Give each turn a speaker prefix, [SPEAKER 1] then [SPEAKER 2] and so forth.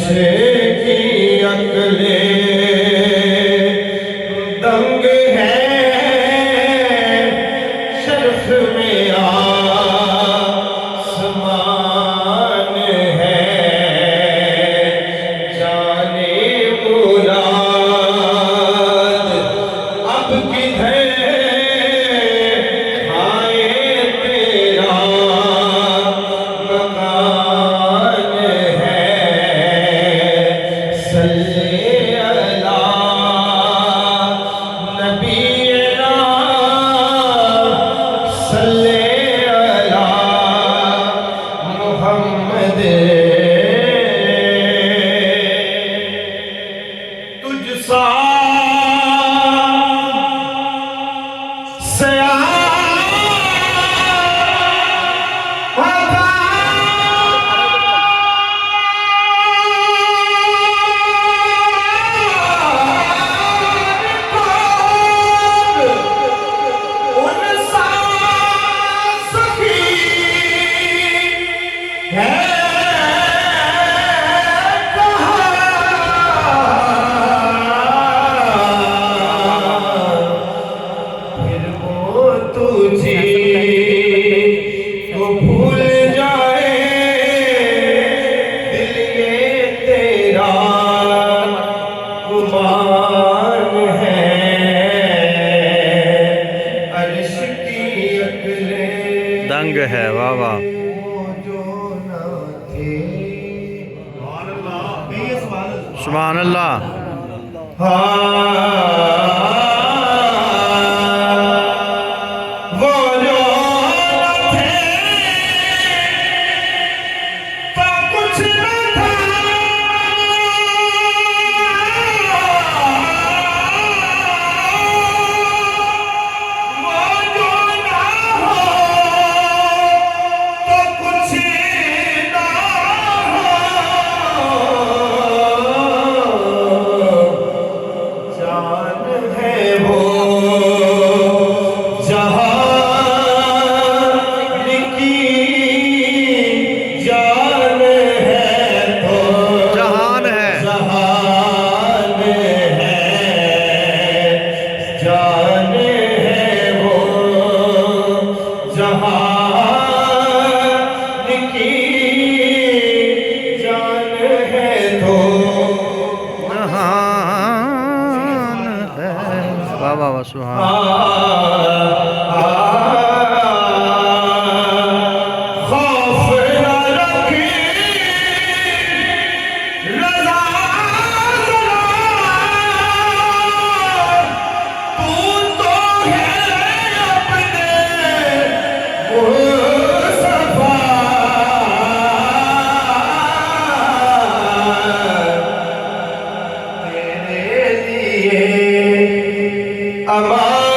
[SPEAKER 1] की अकलें दंग है, शर्फ में आसमान है, जाने मुराद अब किधर आए तेरा मकान है। सल्ले अला नबीना, सल्ले अला मुहम्मद। तुझ सा भूल जाए दिल ये तेरा गुमान है। अर्श की अकलें
[SPEAKER 2] दंग है। वाह वाह।
[SPEAKER 1] जो न थे,
[SPEAKER 2] सुभान अल्लाह।
[SPEAKER 1] वो जो न थे तो कुछ न था, वो जो ना हो तो कुछ ना हो। जान है वो जहान की, जान है तो
[SPEAKER 2] जहान है।
[SPEAKER 1] जहान है, जान है वो जहान की, जान है तो
[SPEAKER 2] जहान है। वाह वाह वाह। सुभान।
[SPEAKER 1] खौफ न रखी रज़ा ज़रा, तू तो है अपने मुस्तफ़ा। तेरे लिए अमान